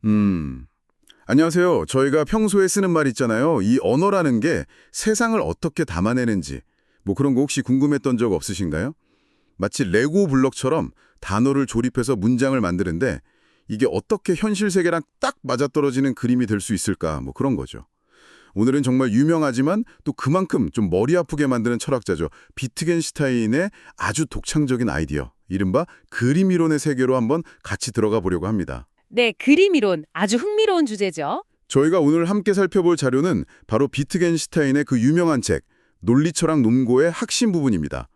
음, 안녕하세요. 저희가 평소에 쓰는 말 있잖아요. 이 언어라는 게 세상을 어떻게 담아내는지, 뭐 그런 거 혹시 궁금했던 적 없으신가요? 마치 레고 블록처럼 단어를 조립해서 문장을 만드는데 이게 어떻게 현실 세계랑 딱 맞아떨어지는 그림이 될 수 있을까, 뭐 그런 거죠. 오늘은 정말 유명하지만 또 그만큼 좀 머리 아프게 만드는 철학자죠. 비트겐슈타인의 아주 독창적인 아이디어, 이른바 그림 이론의 세계로 한번 같이 들어가 보려고 합니다. 네, 그림 이론 아주 흥미로운 주제죠. 저희가 오늘 함께 살펴볼 자료는 바로 비트겐슈타인의 그 유명한 책 논리철학 논고의 핵심 부분입니다.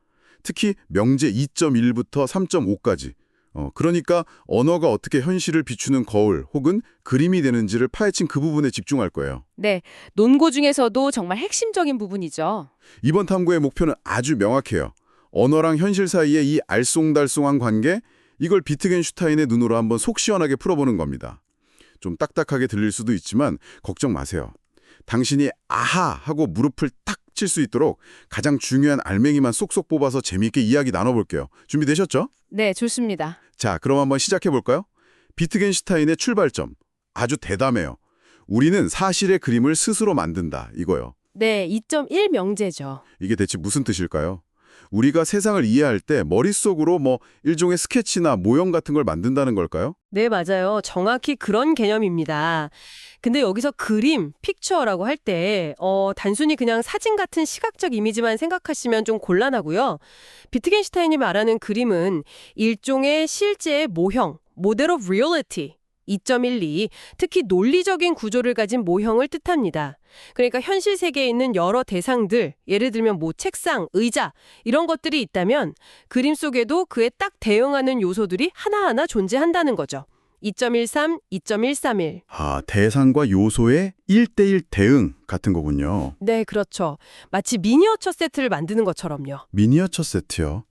특히 명제 2.1부터 3.5까지. 그러니까 언어가 어떻게 현실을 비추는 거울 혹은 그림이 되는지를 파헤친 그 부분에 집중할 거예요. 네, 논고 중에서도 정말 핵심적인 부분이죠. 이번 탐구의 목표는 아주 명확해요. 언어랑 현실 사이의 이 알쏭달쏭한 관계, 이걸 비트겐슈타인의 눈으로 한번 속 시원하게 풀어보는 겁니다. 좀 딱딱하게 들릴 수도 있지만 걱정 마세요. 당신이 아하 하고 무릎을 탁 칠 수 있도록 가장 중요한 알맹이만 쏙쏙 뽑아서 재미있게 이야기 나눠볼게요. 준비되셨죠? 네, 좋습니다. 자, 그럼 한번 시작해볼까요? 비트겐슈타인의 출발점, 아주 대담해요. 우리는 사실의 그림을 스스로 만든다, 이거요. 네, 2.1 명제죠. 이게 대체 무슨 뜻일까요? 우리가 세상을 이해할 때 머릿속으로 뭐 일종의 스케치나 모형 같은 걸 만든다는 걸까요? 네, 맞아요. 정확히 그런 개념입니다. 근데 여기서 그림, 픽처라고 할 때, 단순히 그냥 사진 같은 시각적 이미지만 생각하시면 좀 곤란하고요. 비트겐슈타인이 말하는 그림은 일종의 실제의 모형, 모델 오브 리얼리티, 2.12, 특히 논리적인 구조를 가진 모형을 뜻합니다. 그러니까 현실 세계에 있는 여러 대상들, 예를 들면 뭐 책상, 의자, 이런 것들이 있다면 그림 속에도 그에 딱 대응하는 요소들이 하나하나 존재한다는 거죠. 2.13, 2.131. 아, 대상과 요소의 1대1 대응 같은 거군요. 네, 그렇죠. 마치 미니어처 세트를 만드는 것처럼요. 미니어처 세트요.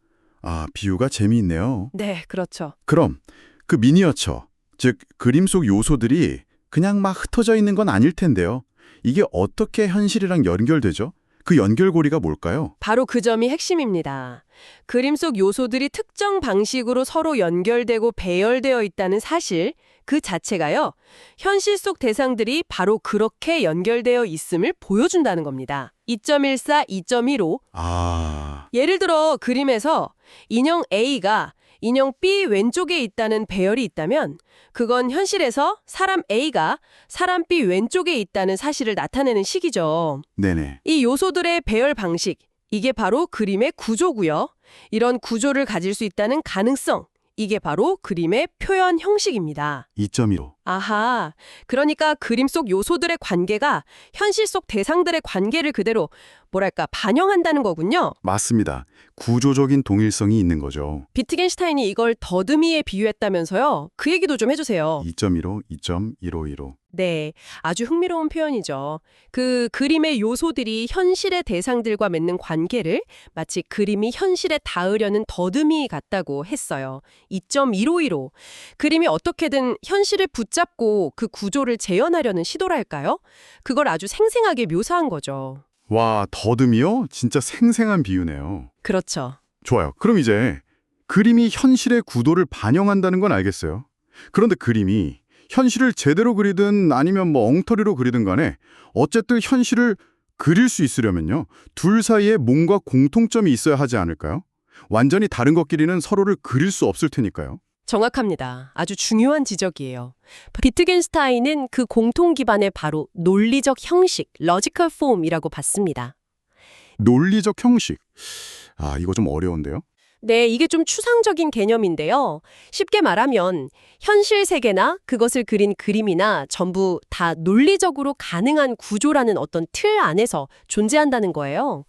아, 비유가 재미있네요. 네, 그렇죠. 그럼 그 미니어처, 즉 그림 속 요소들이 그냥 막 흩어져 있는 건 아닐 텐데요. 이게 어떻게 현실이랑 연결되죠? 그 연결고리가 뭘까요? 바로 그 점이 핵심입니다. 그림 속 요소들이 특정 방식으로 서로 연결되고 배열되어 있다는 사실, 그 자체가요, 현실 속 대상들이 바로 그렇게 연결되어 있음을 보여준다는 겁니다. 2.14, 2.15. 아, 예를 들어 그림에서 인형 A가 인형 B 왼쪽에 있다는 배열이 있다면 그건 현실에서 사람 A가 사람 B 왼쪽에 있다는 사실을 나타내는 식이죠. 네네. 이 요소들의 배열 방식, 이게 바로 그림의 구조고요. 이런 구조를 가질 수 있다는 가능성, 이게 바로 그림의 표현 형식입니다. 2.15. 아하, 그러니까 그림 속 요소들의 관계가 현실 속 대상들의 관계를 그대로 뭐랄까 반영한다는 거군요. 맞습니다. 구조적인 동일성이 있는 거죠. 비트겐슈타인이 이걸 더듬이에 비유했다면서요? 그 얘기도 좀 해주세요. 2.15, 2.151호. 네, 아주 흥미로운 표현이죠. 그 그림의 요소들이 현실의 대상들과 맺는 관계를 마치 그림이 현실에 닿으려는 더듬이 같다고 했어요. 2.1515. 그림이 어떻게든 현실을 붙잡고 그 구조를 재현하려는 시도랄까요? 그걸 아주 생생하게 묘사한 거죠. 와, 더듬이요? 진짜 생생한 비유네요. 그렇죠. 좋아요. 그럼 이제 그림이 현실의 구도를 반영한다는 건 알겠어요. 그런데 그림이 현실을 제대로 그리든 아니면 뭐 엉터리로 그리든 간에 어쨌든 현실을 그릴 수 있으려면요. 둘 사이에 뭔가 공통점이 있어야 하지 않을까요? 완전히 다른 것끼리는 서로를 그릴 수 없을 테니까요. 정확합니다. 아주 중요한 지적이에요. 비트겐슈타인은 그 공통 기반을 바로 논리적 형식, logical form이라고 봤습니다. 논리적 형식. 아, 이거 좀 어려운데요? 네, 이게 좀 추상적인 개념인데요. 쉽게 말하면 현실 세계나 그것을 그린 그림이나 전부 다 논리적으로 가능한 구조라는 어떤 틀 안에서 존재한다는 거예요.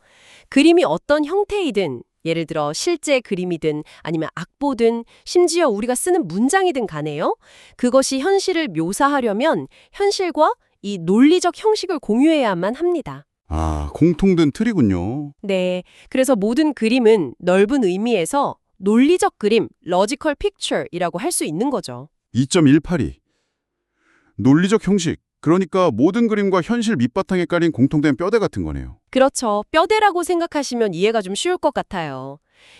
그림이 어떤 형태이든, 예를 들어 실제 그림이든 아니면 악보든 심지어 우리가 쓰는 문장이든 간에요. 그것이 현실을 묘사하려면 현실과 이 논리적 형식을 공유해야만 합니다. 아, 공통된 틀이군요. 네, 그래서 모든 그림은 넓은 의미에서 논리적 그림, logical picture이라고 할 수 있는 거죠. 2.182. 논리적 형식. 그러니까 모든 그림과 현실 밑바탕에 깔린 공통된 뼈대 같은 거네요. 그렇죠. 뼈대라고 생각하시면 이해가 좀 쉬울 것 같아요.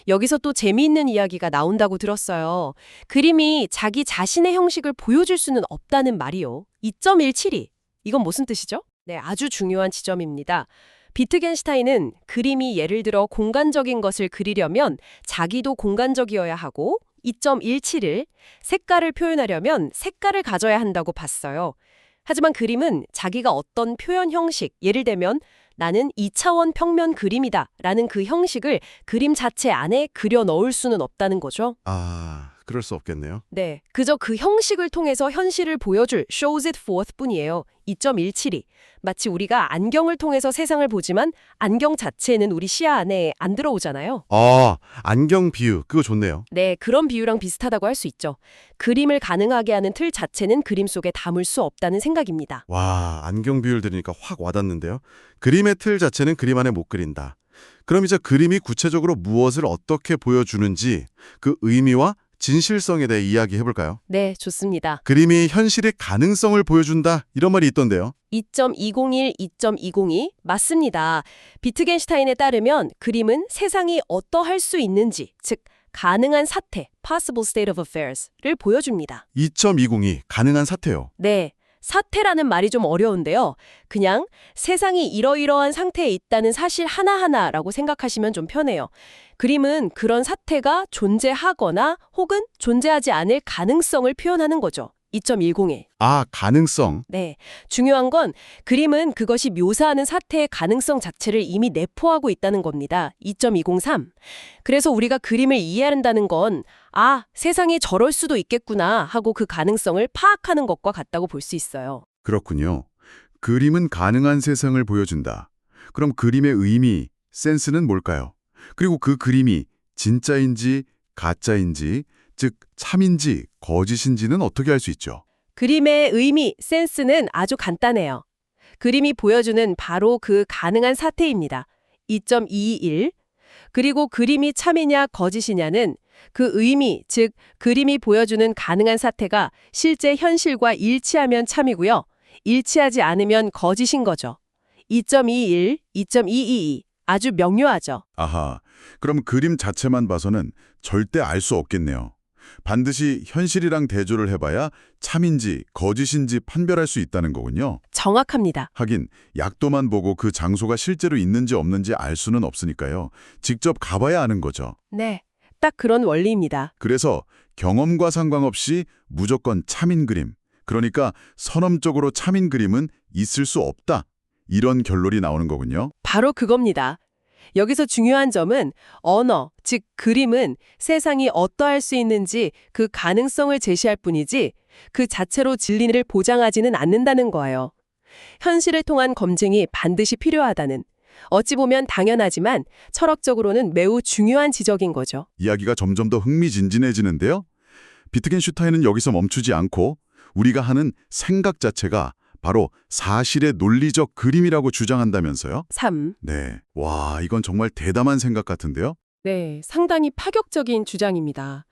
여기서 또 재미있는 이야기가 나온다고 들었어요. 그림이 자기 자신의 형식을 보여줄 수는 없다는 말이요. 2.172. 이건 무슨 뜻이죠? 네, 아주 중요한 지점입니다. 비트겐슈타인은 그림이 예를 들어 공간적인 것을 그리려면 자기도 공간적이어야 하고 2.171, 색깔을 표현하려면 색깔을 가져야 한다고 봤어요. 하지만 그림은 자기가 어떤 표현 형식, 예를 들면 나는 2차원 평면 그림이다 라는 그 형식을 그림 자체 안에 그려 넣을 수는 없다는 거죠. 아, 그럴 수 없겠네요. 네, 그저 그 형식을 통해서 현실을 보여줄 shows it forth 뿐이에요. 2.172. 마치 우리가 안경을 통해서 세상을 보지만 안경 자체는 우리 시야 안에 안 들어오잖아요. 아, 안경 비유, 그거 좋네요. 네, 그런 비유랑 비슷하다고 할 수 있죠. 그림을 가능하게 하는 틀 자체는 그림 속에 담을 수 없다는 생각입니다. 와, 안경 비유를 들으니까 확 와닿는데요. 그림의 틀 자체는 그림 안에 못 그린다. 그럼 이제 그림이 구체적으로 무엇을 어떻게 보여주는지 그 의미와 진실성에 대해 이야기해볼까요? 네, 좋습니다. 그림이 현실의 가능성을 보여준다, 이런 말이 있던데요. 2.201, 2.202 맞습니다. 비트겐슈타인에 따르면 그림은 세상이 어떠할 수 있는지, 즉 가능한 사태, possible state of affairs를 보여줍니다. 2.202, 가능한 사태요. 네, 사태라는 말이 좀 어려운데요. 그냥 세상이 이러이러한 상태에 있다는 사실 하나하나라고 생각하시면 좀 편해요. 그림은 그런 사태가 존재하거나 혹은 존재하지 않을 가능성을 표현하는 거죠. 2.101. 아, 가능성. 네, 중요한 건 그림은 그것이 묘사하는 사태의 가능성 자체를 이미 내포하고 있다는 겁니다. 2.203. 그래서 우리가 그림을 이해한다는 건 아, 세상이 저럴 수도 있겠구나 하고 그 가능성을 파악하는 것과 같다고 볼 수 있어요. 그렇군요. 그림은 가능한 세상을 보여준다. 그럼 그림의 의미, 센스는 뭘까요? 그리고 그 그림이 진짜인지 가짜인지, 즉 참인지 거짓인지는 어떻게 알 수 있죠? 그림의 의미, 센스는 아주 간단해요. 그림이 보여주는 바로 그 가능한 사태입니다. 2.221. 그리고 그림이 참이냐 거짓이냐는 그 의미, 즉 그림이 보여주는 가능한 사태가 실제 현실과 일치하면 참이고요. 일치하지 않으면 거짓인 거죠. 2.21, 2.222. 아주 명료하죠. 아하, 그럼 그림 자체만 봐서는 절대 알 수 없겠네요. 반드시 현실이랑 대조를 해봐야 참인지 거짓인지 판별할 수 있다는 거군요. 정확합니다. 하긴 약도만 보고 그 장소가 실제로 있는지 없는지 알 수는 없으니까요. 직접 가봐야 아는 거죠. 네, 딱 그런 원리입니다. 그래서 경험과 상관없이 무조건 참인 그림, 그러니까 선언적으로 참인 그림은 있을 수 없다. 이런 결론이 나오는 거군요. 바로 그겁니다. 여기서 중요한 점은 언어, 즉 그림은 세상이 어떠할 수 있는지 그 가능성을 제시할 뿐이지 그 자체로 진리를 보장하지는 않는다는 거예요. 현실을 통한 검증이 반드시 필요하다는, 어찌 보면 당연하지만 철학적으로는 매우 중요한 지적인 거죠. 이야기가 점점 더 흥미진진해지는데요. 비트겐슈타인은 여기서 멈추지 않고 우리가 하는 생각 자체가 바로 사실의 논리적 그림이라고 주장한다면서요? 3. 네. 와, 이건 정말 대담한 생각 같은데요? 네, 상당히 파격적인 주장입니다.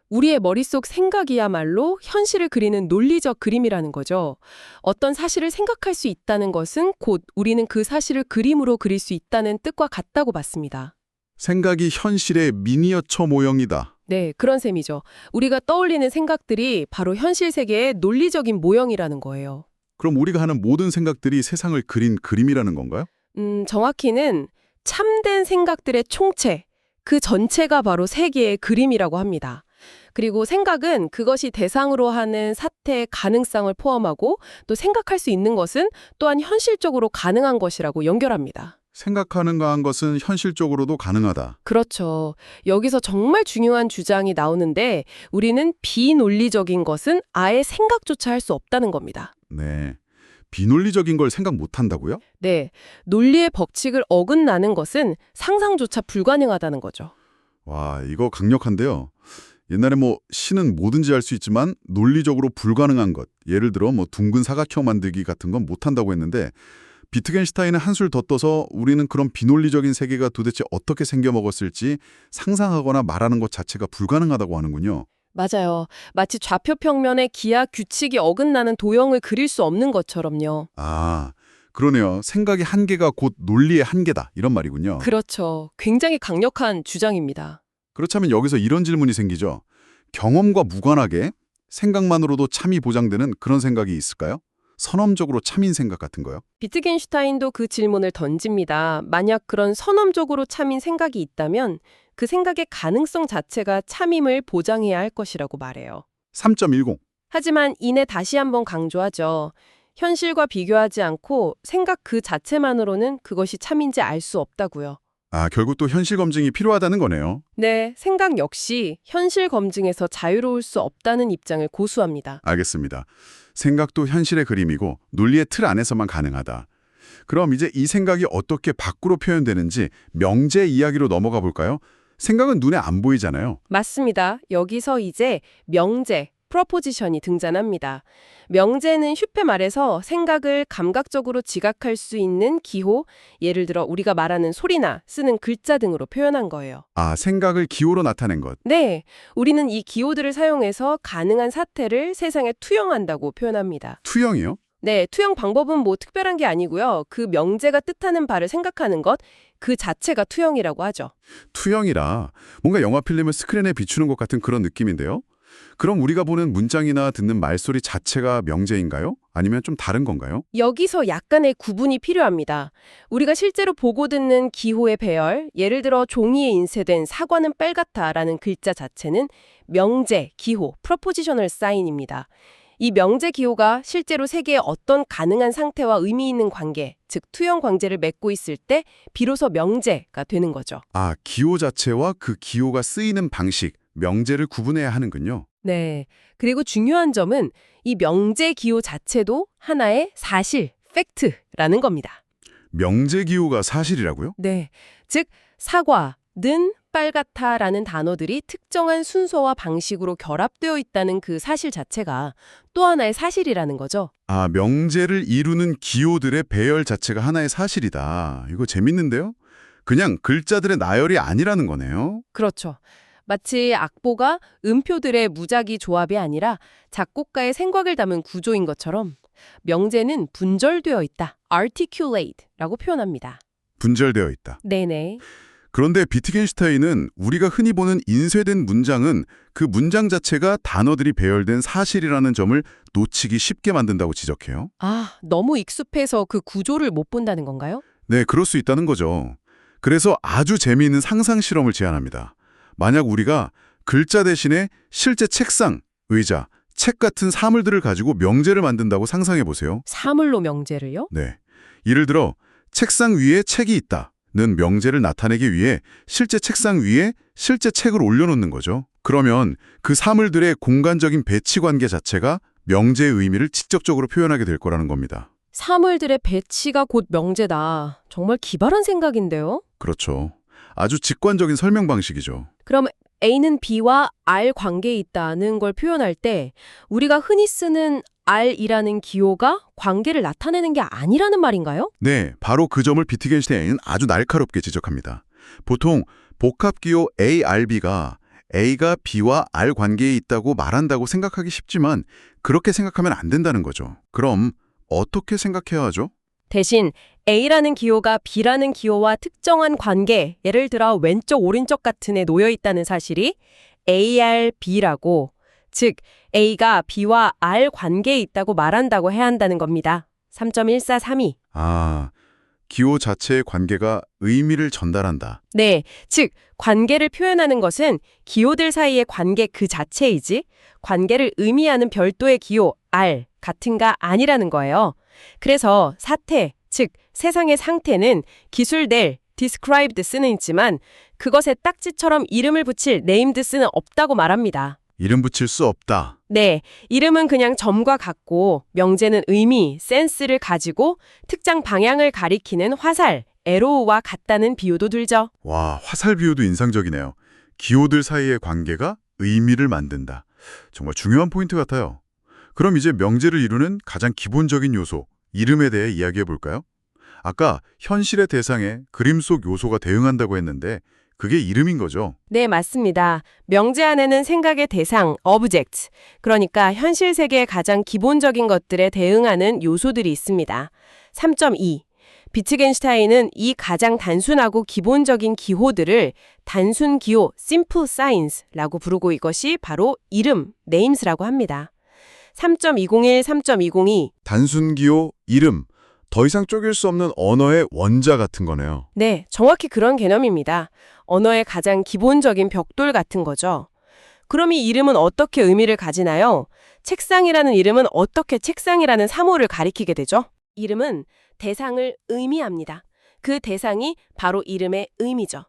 우리의 머릿속 생각이야말로 현실을 그리는 논리적 그림이라는 거죠. 어떤 사실을 생각할 수 있다는 것은 곧 우리는 그 사실을 그림으로 그릴 수 있다는 뜻과 같다고 봤습니다. 생각이 현실의 미니어처 모형이다. 네, 그런 셈이죠. 우리가 떠올리는 생각들이 바로 현실 세계의 논리적인 모형이라는 거예요. 그럼 우리가 하는 모든 생각들이 세상을 그린 그림이라는 건가요? 정확히는 참된 생각들의 총체, 그 전체가 바로 세계의 그림이라고 합니다. 그리고 생각은 그것이 대상으로 하는 사태의 가능성을 포함하고 또 생각할 수 있는 것은 또한 현실적으로 가능한 것이라고 연결합니다. 생각하는 것은 현실적으로도 가능하다. 그렇죠. 여기서 정말 중요한 주장이 나오는데 우리는 비논리적인 것은 아예 생각조차 할 수 없다는 겁니다. 네. 비논리적인 걸 생각 못 한다고요? 네. 논리의 법칙을 어긋나는 것은 상상조차 불가능하다는 거죠. 와, 이거 강력한데요. 옛날에 신은 뭐든지 할 수 있지만 논리적으로 불가능한 것, 예를 들어 둥근 사각형 만들기 같은 건 못 한다고 했는데 비트겐슈타인은 한술 더 떠서 우리는 그런 비논리적인 세계가 도대체 어떻게 생겨먹었을지 상상하거나 말하는 것 자체가 불가능하다고 하는군요. 맞아요. 마치 좌표 평면에 기하 규칙이 어긋나는 도형을 그릴 수 없는 것처럼요. 아, 그러네요. 생각의 한계가 곧 논리의 한계다. 이런 말이군요. 그렇죠. 굉장히 강력한 주장입니다. 그렇다면 여기서 이런 질문이 생기죠. 경험과 무관하게 생각만으로도 참이 보장되는 그런 생각이 있을까요? 선험적으로 참인 생각 같은 거요? 비트겐슈타인도 그 질문을 던집니다. 만약 그런 선험적으로 참인 생각이 있다면 그 생각의 가능성 자체가 참임을 보장해야 할 것이라고 말해요. 3.10. 하지만 이내 다시 한번 강조하죠. 현실과 비교하지 않고 생각 그 자체만으로는 그것이 참인지 알 수 없다고요. 아, 결국 또 현실 검증이 필요하다는 거네요. 네, 생각 역시 현실 검증에서 자유로울 수 없다는 입장을 고수합니다. 알겠습니다. 생각도 현실의 그림이고 논리의 틀 안에서만 가능하다. 그럼 이제 이 생각이 어떻게 밖으로 표현되는지 명제 이야기로 넘어가 볼까요? 생각은 눈에 안 보이잖아요. 맞습니다. 여기서 이제 명제, 프로포지션이 등장합니다. 명제는 쉽게 말해서 생각을 감각적으로 지각할 수 있는 기호, 예를 들어 우리가 말하는 소리나 쓰는 글자 등으로 표현한 거예요. 아, 생각을 기호로 나타낸 것. 네, 우리는 이 기호들을 사용해서 가능한 사태를 세상에 투영한다고 표현합니다. 투영이요? 네, 투영 방법은 뭐 특별한 게 아니고요. 그 명제가 뜻하는 바를 생각하는 것, 그 자체가 투영이라고 하죠. 투영이라 뭔가 영화 필름을 스크린에 비추는 것 같은 그런 느낌인데요. 그럼 우리가 보는 문장이나 듣는 말소리 자체가 명제인가요? 아니면 좀 다른 건가요? 여기서 약간의 구분이 필요합니다. 우리가 실제로 보고 듣는 기호의 배열, 예를 들어 종이에 인쇄된 사과는 빨갛다라는 글자 자체는 명제, 기호, 프로포지셔널 사인입니다. 이 명제 기호가 실제로 세계의 어떤 가능한 상태와 의미 있는 관계, 즉 투영 관계를 맺고 있을 때 비로소 명제가 되는 거죠. 아, 기호 자체와 그 기호가 쓰이는 방식, 명제를 구분해야 하는군요. 네. 그리고 중요한 점은 이 명제 기호 자체도 하나의 사실, 팩트라는 겁니다. 명제 기호가 사실이라고요? 네. 즉 사과는 빨갛다라는 단어들이 특정한 순서와 방식으로 결합되어 있다는 그 사실 자체가 또 하나의 사실이라는 거죠. 아, 명제를 이루는 기호들의 배열 자체가 하나의 사실이다. 이거 재밌는데요? 그냥 글자들의 나열이 아니라는 거네요. 그렇죠. 마치 악보가 음표들의 무작위 조합이 아니라 작곡가의 생각을 담은 구조인 것처럼 명제는 분절되어 있다, articulate라고 표현합니다. 분절되어 있다. 네네. 그런데 비트겐슈타인은 우리가 흔히 보는 인쇄된 문장은 그 문장 자체가 단어들이 배열된 사실이라는 점을 놓치기 쉽게 만든다고 지적해요. 아, 너무 익숙해서 그 구조를 못 본다는 건가요? 네, 그럴 수 있다는 거죠. 그래서 아주 재미있는 상상 실험을 제안합니다. 만약 우리가 글자 대신에 실제 책상, 의자, 책 같은 사물들을 가지고 명제를 만든다고 상상해 보세요. 사물로 명제를요? 네. 예를 들어 책상 위에 책이 있다는 명제를 나타내기 위해 실제 책상 위에 실제 책을 올려놓는 거죠. 그러면 그 사물들의 공간적인 배치 관계 자체가 명제의 의미를 직접적으로 표현하게 될 거라는 겁니다. 사물들의 배치가 곧 명제다. 정말 기발한 생각인데요? 그렇죠. 아주 직관적인 설명 방식이죠. 그럼 A는 B와 R 관계에 있다는 걸 표현할 때 우리가 흔히 쓰는 R이라는 기호가 관계를 나타내는 게 아니라는 말인가요? 네, 바로 그 점을 비트겐슈타인은 아주 날카롭게 지적합니다. 보통 복합기호 ARB가 A가 B와 R 관계에 있다고 말한다고 생각하기 쉽지만 그렇게 생각하면 안 된다는 거죠. 그럼 어떻게 생각해야 하죠? 대신 A라는 기호가 B라는 기호와 특정한 관계, 예를 들어 왼쪽, 오른쪽 같은 에 놓여 있다는 사실이 ARB라고, 즉 A가 B와 R 관계에 있다고 말한다고 해야 한다는 겁니다. 3.1432. 아, 기호 자체의 관계가 의미를 전달한다. 네, 즉 관계를 표현하는 것은 기호들 사이의 관계 그 자체이지 관계를 의미하는 별도의 기호 R 같은가 아니라는 거예요. 그래서 사태, 즉 세상의 상태는 기술될 described 쓰는 있지만 그것에 딱지처럼 이름을 붙일 named 쓰는 없다고 말합니다. 이름 붙일 수 없다. 네, 이름은 그냥 점과 같고 명제는 의미, 센스를 가지고 특정 방향을 가리키는 화살, 에로우와 같다는 비유도 들죠. 와, 화살 비유도 인상적이네요. 기호들 사이의 관계가 의미를 만든다. 정말 중요한 포인트 같아요. 그럼 이제 명제를 이루는 가장 기본적인 요소, 이름에 대해 이야기해 볼까요? 아까 현실의 대상에 그림 속 요소가 대응한다고 했는데 그게 이름인 거죠. 네, 맞습니다. 명제 안에는 생각의 대상, object, 그러니까 현실 세계의 가장 기본적인 것들에 대응하는 요소들이 있습니다. 3.2. 비트겐슈타인은 이 가장 단순하고 기본적인 기호들을 단순 기호 (simple signs)라고 부르고 이것이 바로 이름 (names라고) 합니다. 3.201, 3.202. 단순 기호, 이름, 더 이상 쪼갤 수 없는 언어의 원자 같은 거네요. 네, 정확히 그런 개념입니다. 언어의 가장 기본적인 벽돌 같은 거죠. 그럼 이 이름은 어떻게 의미를 가지나요? 책상이라는 이름은 어떻게 책상이라는 사물을 가리키게 되죠? 이름은 대상을 의미합니다. 그 대상이 바로 이름의 의미죠.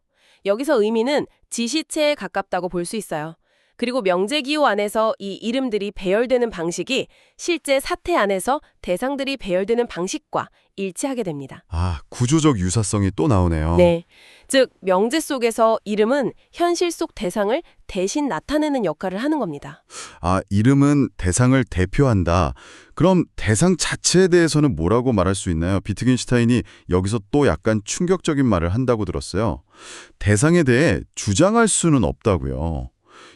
여기서 의미는 지시체에 가깝다고 볼 수 있어요. 그리고 명제기호 안에서 이 이름들이 배열되는 방식이 실제 사태 안에서 대상들이 배열되는 방식과 일치하게 됩니다. 아, 구조적 유사성이 또 나오네요. 네. 즉, 명제 속에서 이름은 현실 속 대상을 대신 나타내는 역할을 하는 겁니다. 아, 이름은 대상을 대표한다. 그럼 대상 자체에 대해서는 뭐라고 말할 수 있나요? 비트겐슈타인이 여기서 또 약간 충격적인 말을 한다고 들었어요. 대상에 대해 주장할 수는 없다고요.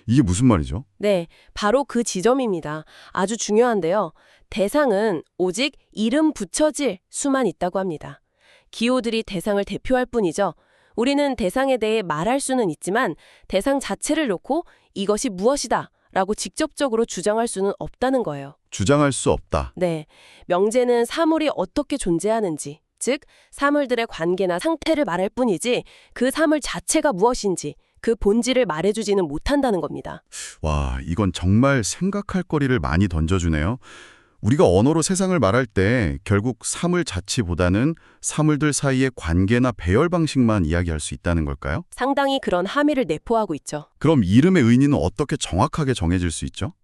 이게 무슨 말이죠? 네, 바로 그 지점입니다. 아주 중요한데요. 대상은 오직 이름 붙여질 수만 있다고 합니다. 기호들이 대상을 대표할 뿐이죠. 우리는 대상에 대해 말할 수는 있지만 대상 자체를 놓고 이것이 무엇이다 라고 직접적으로 주장할 수는 없다는 거예요. 주장할 수 없다. 네, 명제는 사물이 어떻게 존재하는지, 즉 사물들의 관계나 상태를 말할 뿐이지 그 사물 자체가 무엇인지 그 본질을 말해주지는 못한다는 겁니다. 와, 이건 정말 생각할 거리를 많이 던져주네요. 우리가 언어로 세상을 말할 때 결국 사물 자체보다는 사물들 사이의 관계나 배열 방식만 이야기할 수 있다는 걸까요? 상당히 그런 함의를 내포하고 있죠. 그럼 이름의 의미는 어떻게 정확하게 정해질 수 있죠?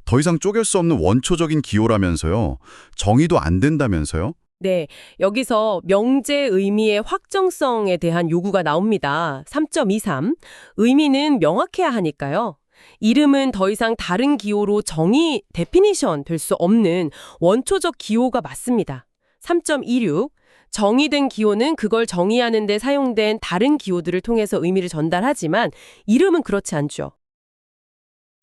더 이상 쪼갤 수 없는 원초적인 기호라면서요. 정의도 안 된다면서요? 네, 여기서 명제 의미의 확정성에 대한 요구가 나옵니다. 3.23. 의미는 명확해야 하니까요. 이름은 더 이상 다른 기호로 데피니션 될 수 없는 원초적 기호가 맞습니다. 3.26. 정의된 기호는 그걸 정의하는 데 사용된 다른 기호들을 통해서 의미를 전달하지만 이름은 그렇지 않죠.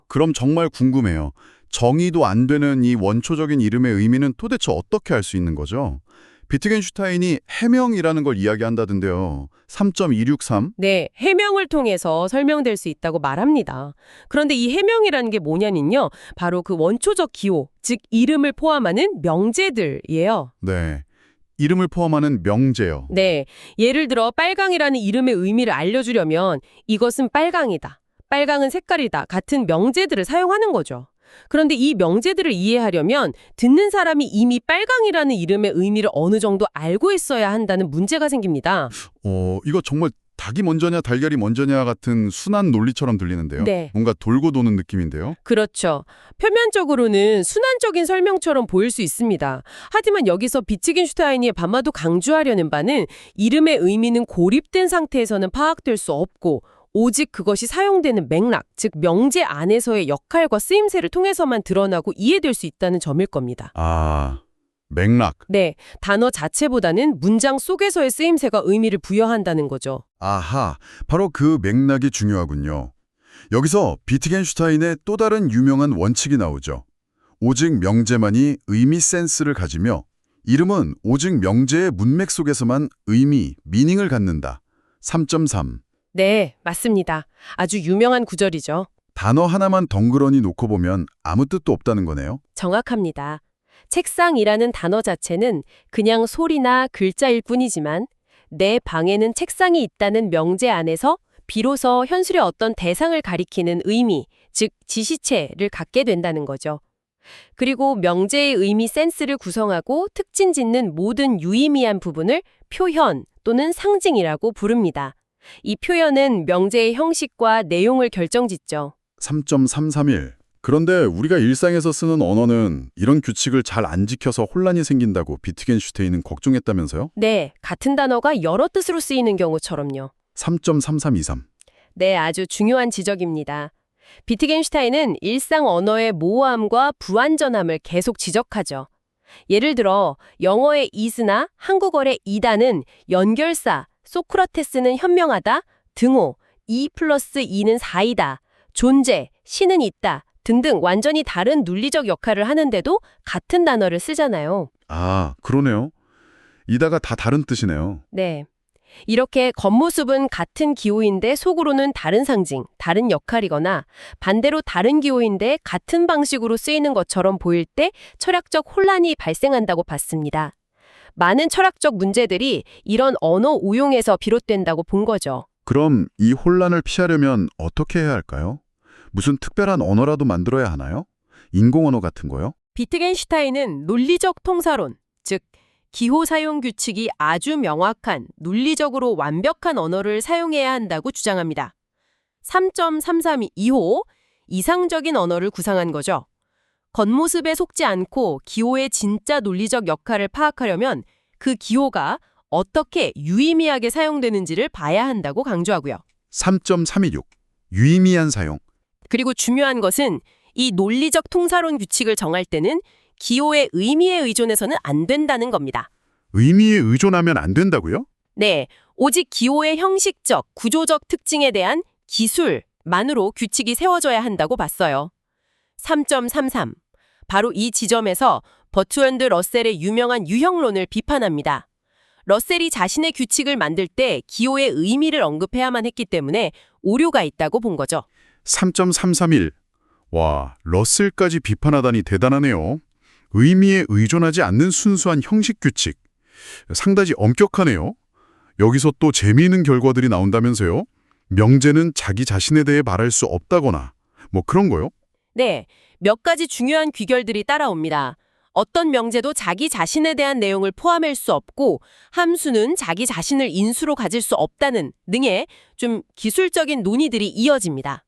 그럼 정말 궁금해요. 정의도 안 되는 이 원초적인 이름의 의미는 도대체 어떻게 할 수 있는 거죠? 비트겐슈타인이 해명이라는 걸 이야기한다던데요. 3.263. 네, 해명을 통해서 설명될 수 있다고 말합니다. 그런데 이 해명이라는 게 뭐냐면요. 바로 그 원초적 기호, 즉 이름을 포함하는 명제들이에요. 네. 이름을 포함하는 명제요. 네, 예를 들어 빨강이라는 이름의 의미를 알려주려면 이것은 빨강이다, 빨강은 색깔이다 같은 명제들을 사용하는 거죠. 그런데 이 명제들을 이해하려면 듣는 사람이 이미 빨강이라는 이름의 의미를 어느 정도 알고 있어야 한다는 문제가 생깁니다. 이거 정말 닭이 먼저냐 달걀이 먼저냐 같은 순환 논리처럼 들리는데요. 네. 뭔가 돌고 도는 느낌인데요. 그렇죠. 표면적으로는 순환적인 설명처럼 보일 수 있습니다. 하지만 여기서 비트겐슈타인이 밤마도 강조하려는 바는 이름의 의미는 고립된 상태에서는 파악될 수 없고 오직 그것이 사용되는 맥락, 즉 명제 안에서의 역할과 쓰임새를 통해서만 드러나고 이해될 수 있다는 점일 겁니다. 아, 맥락. 네, 단어 자체보다는 문장 속에서의 쓰임새가 의미를 부여한다는 거죠. 아하, 바로 그 맥락이 중요하군요. 여기서 비트겐슈타인의 또 다른 유명한 원칙이 나오죠. 오직 명제만이 의미 센스를 가지며 이름은 오직 명제의 문맥 속에서만 의미, 미닝을 갖는다. 3.3. 네, 맞습니다. 아주 유명한 구절이죠. 단어 하나만 덩그러니 놓고 보면 아무 뜻도 없다는 거네요. 정확합니다. 책상이라는 단어 자체는 그냥 소리나 글자일 뿐이지만 내 방에는 책상이 있다는 명제 안에서 비로소 현실의 어떤 대상을 가리키는 의미, 즉 지시체를 갖게 된다는 거죠. 그리고 명제의 의미 센스를 구성하고 특징 짓는 모든 유의미한 부분을 표현 또는 상징이라고 부릅니다. 이 표현은 명제의 형식과 내용을 결정짓죠. 3.331. 그런데 우리가 일상에서 쓰는 언어는 이런 규칙을 잘 안 지켜서 혼란이 생긴다고 비트겐슈타인은 걱정했다면서요? 네, 같은 단어가 여러 뜻으로 쓰이는 경우처럼요. 3.3323. 네, 아주 중요한 지적입니다. 비트겐슈타인은 일상 언어의 모호함과 불완전함을 계속 지적하죠. 예를 들어 영어의 is나 한국어의 이다는 연결사, 소크라테스는 현명하다, 등호, 2+2는 4이다, 존재, 신은 있다 등등 완전히 다른 논리적 역할을 하는데도 같은 단어를 쓰잖아요. 아, 그러네요. 이다가 다 다른 뜻이네요. 네. 이렇게 겉모습은 같은 기호인데 속으로는 다른 상징, 다른 역할이거나 반대로 다른 기호인데 같은 방식으로 쓰이는 것처럼 보일 때 철학적 혼란이 발생한다고 봤습니다. 많은 철학적 문제들이 이런 언어 오용에서 비롯된다고 본 거죠. 그럼 이 혼란을 피하려면 어떻게 해야 할까요? 무슨 특별한 언어라도 만들어야 하나요? 인공언어 같은 거요? 비트겐슈타인은 논리적 통사론, 즉 기호 사용 규칙이 아주 명확한, 논리적으로 완벽한 언어를 사용해야 한다고 주장합니다. 3.332호, 이상적인 언어를 구상한 거죠. 겉모습에 속지 않고 기호의 진짜 논리적 역할을 파악하려면 그 기호가 어떻게 유의미하게 사용되는지를 봐야 한다고 강조하고요. 3.326. 유의미한 사용. 그리고 중요한 것은 이 논리적 통사론 규칙을 정할 때는 기호의 의미에 의존해서는 안 된다는 겁니다. 의미에 의존하면 안 된다고요? 네, 오직 기호의 형식적, 구조적 특징에 대한 기술만으로 규칙이 세워져야 한다고 봤어요. 3.33. 바로 이 지점에서 버트런드 러셀의 유명한 유형론을 비판합니다. 러셀이 자신의 규칙을 만들 때 기호의 의미를 언급해야만 했기 때문에 오류가 있다고 본 거죠. 3.331. 와, 러셀까지 비판하다니 대단하네요. 의미에 의존하지 않는 순수한 형식 규칙. 상당히 엄격하네요. 여기서 또 재미있는 결과들이 나온다면서요? 명제는 자기 자신에 대해 말할 수 없다거나 뭐 그런 거요? 네, 몇 가지 중요한 귀결들이 따라옵니다. 어떤 명제도 자기 자신에 대한 내용을 포함할 수 없고 함수는 자기 자신을 인수로 가질 수 없다는 등의 좀 기술적인 논의들이 이어집니다.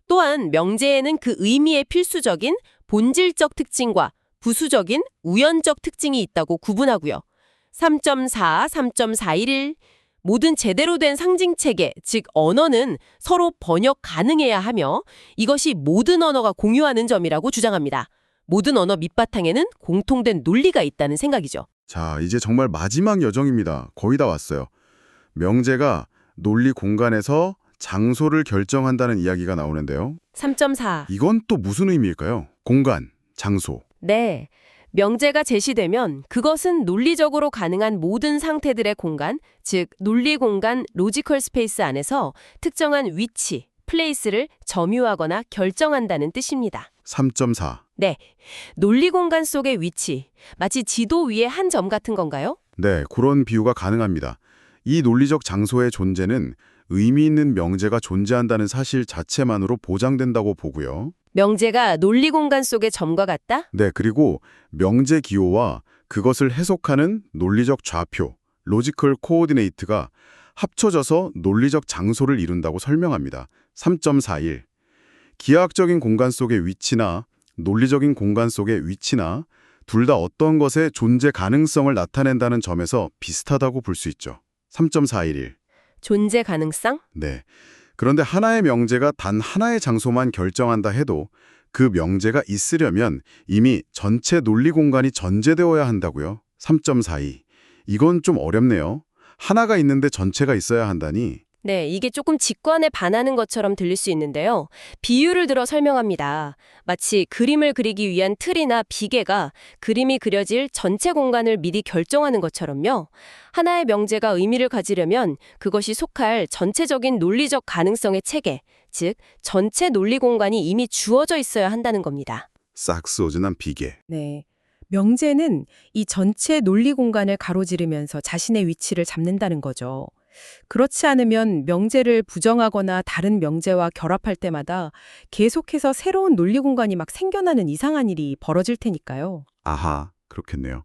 또한 명제에는 그 의미의 필수적인 본질적 특징과 부수적인 우연적 특징이 있다고 구분하고요. 3.4, 3.411 모든 제대로 된 상징체계, 즉 언어는 서로 번역 가능해야 하며 이것이 모든 언어가 공유하는 점이라고 주장합니다. 모든 언어 밑바탕에는 공통된 논리가 있다는 생각이죠. 자, 이제 정말 마지막 여정입니다. 거의 다 왔어요. 명제가 논리 공간에서 장소를 결정한다는 이야기가 나오는데요. 3.4. 이건 또 무슨 의미일까요? 공간, 장소. 네. 명제가 제시되면 그것은 논리적으로 가능한 모든 상태들의 공간, 즉 논리 공간 로지컬 스페이스 안에서 특정한 위치, 플레이스를 점유하거나 결정한다는 뜻입니다. 3.4. 네. 논리 공간 속의 위치, 마치 지도 위의 한 점 같은 건가요? 네, 그런 비유가 가능합니다. 이 논리적 장소의 존재는 의미 있는 명제가 존재한다는 사실 자체만으로 보장된다고 보고요. 명제가 논리 공간 속의 점과 같다? 네, 그리고 명제 기호와 그것을 해석하는 논리적 좌표, 로지컬 코오디네이트가 합쳐져서 논리적 장소를 이룬다고 설명합니다. 3.41. 기하학적인 공간 속의 위치나 논리적인 공간 속의 위치나 둘 다 어떤 것의 존재 가능성을 나타낸다는 점에서 비슷하다고 볼 수 있죠. 3.411. 존재 가능성? 네. 그런데 하나의 명제가 단 하나의 장소만 결정한다 해도 그 명제가 있으려면 이미 전체 논리 공간이 전제되어야 한다고요. 3.42. 이건 좀 어렵네요. 하나가 있는데 전체가 있어야 한다니. 네, 이게 조금 직관에 반하는 것처럼 들릴 수 있는데요. 비유를 들어 설명합니다. 마치 그림을 그리기 위한 틀이나 비계가 그림이 그려질 전체 공간을 미리 결정하는 것처럼요. 하나의 명제가 의미를 가지려면 그것이 속할 전체적인 논리적 가능성의 체계, 즉 전체 논리 공간이 이미 주어져 있어야 한다는 겁니다. 싹스오즈난 비계. 네. 명제는 이 전체 논리 공간을 가로지르면서 자신의 위치를 잡는다는 거죠. 그렇지 않으면 명제를 부정하거나 다른 명제와 결합할 때마다 계속해서 새로운 논리 공간이 막 생겨나는 이상한 일이 벌어질 테니까요. 아하, 그렇겠네요.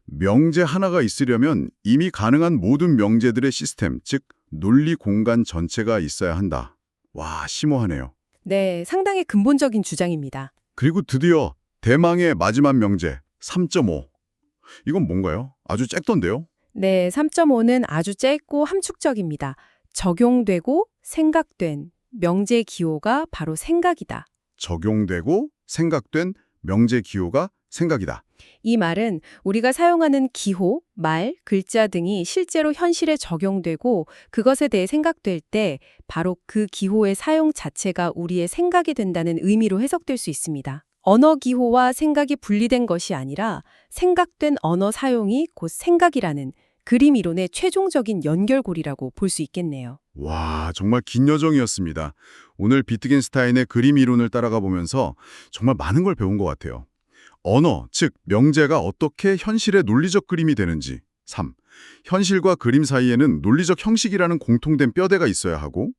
명제 하나가 있으려면 이미 가능한 모든 명제들의 시스템, 즉 논리 공간 전체가 있어야 한다. 와, 심오하네요. 네, 상당히 근본적인 주장입니다. 그리고 드디어 대망의 마지막 명제, 3.5. 이건 뭔가요? 아주 짧던데요? 네, 3.5는 아주 짧고 함축적입니다. 적용되고 생각된 명제 기호가 바로 생각이다. 적용되고 생각된 명제 기호가 생각이다. 이 말은 우리가 사용하는 기호, 말, 글자 등이 실제로 현실에 적용되고 그것에 대해 생각될 때 바로 그 기호의 사용 자체가 우리의 생각이 된다는 의미로 해석될 수 있습니다. 언어 기호와 생각이 분리된 것이 아니라 생각된 언어 사용이 곧 생각이라는 그림 이론의 최종적인 연결고리라고 볼 수 있겠네요. 와, 정말 긴 여정이었습니다. 오늘 비트겐슈타인의 그림 이론을 따라가 보면서 정말 많은 걸 배운 것 같아요. 언어, 즉 명제가 어떻게 현실의 논리적 그림이 되는지. 3. 현실과 그림 사이에는 논리적 형식이라는 공통된 뼈대가 있어야 하고,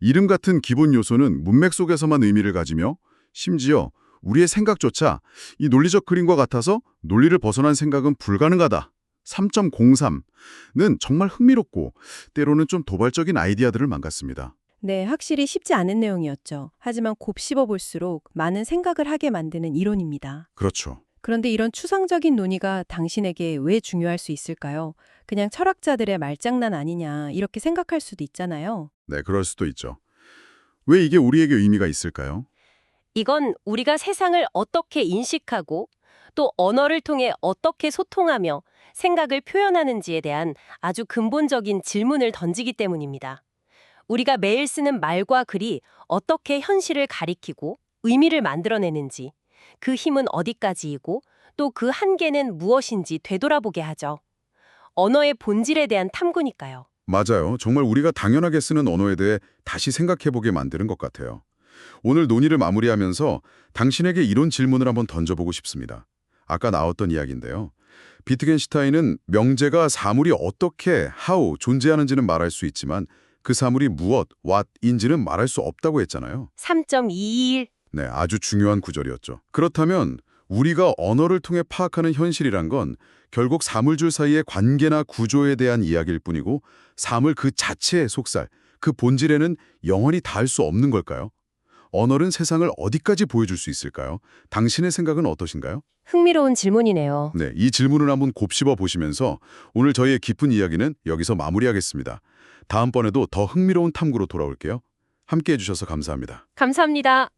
이름 같은 기본 요소는 문맥 속에서만 의미를 가지며, 심지어 우리의 생각조차 이 논리적 그림과 같아서 논리를 벗어난 생각은 불가능하다. 3.03는 정말 흥미롭고 때로는 좀 도발적인 아이디어들을 만났습니다. 네, 확실히 쉽지 않은 내용이었죠. 하지만 곱씹어 볼수록 많은 생각을 하게 만드는 이론입니다. 그렇죠. 그런데 이런 추상적인 논의가 당신에게 왜 중요할 수 있을까요? 그냥 철학자들의 말장난 아니냐 이렇게 생각할 수도 있잖아요. 네, 그럴 수도 있죠. 왜 이게 우리에게 의미가 있을까요? 이건 우리가 세상을 어떻게 인식하고 또 언어를 통해 어떻게 소통하며 생각을 표현하는지에 대한 아주 근본적인 질문을 던지기 때문입니다. 우리가 매일 쓰는 말과 글이 어떻게 현실을 가리키고 의미를 만들어내는지, 그 힘은 어디까지이고 또 그 한계는 무엇인지 되돌아보게 하죠. 언어의 본질에 대한 탐구니까요. 맞아요. 정말 우리가 당연하게 쓰는 언어에 대해 다시 생각해보게 만드는 것 같아요. 오늘 논의를 마무리하면서 당신에게 이런 질문을 한번 던져보고 싶습니다. 아까 나왔던 이야기인데요. 비트겐슈타인은 명제가 사물이 어떻게, how 존재하는지는 말할 수 있지만 그 사물이 무엇, what인지는 말할 수 없다고 했잖아요. 3.21 네, 아주 중요한 구절이었죠. 그렇다면 우리가 언어를 통해 파악하는 현실이란 건 결국 사물줄 사이의 관계나 구조에 대한 이야기일 뿐이고 사물 그 자체의 속살, 그 본질에는 영원히 닿을 수 없는 걸까요? 언어는 세상을 어디까지 보여줄 수 있을까요? 당신의 생각은 어떠신가요? 흥미로운 질문이네요. 네, 이 질문을 한번 곱씹어 보시면서 오늘 저희의 깊은 이야기는 여기서 마무리하겠습니다. 다음번에도 더 흥미로운 탐구로 돌아올게요. 함께해 주셔서 감사합니다. 감사합니다.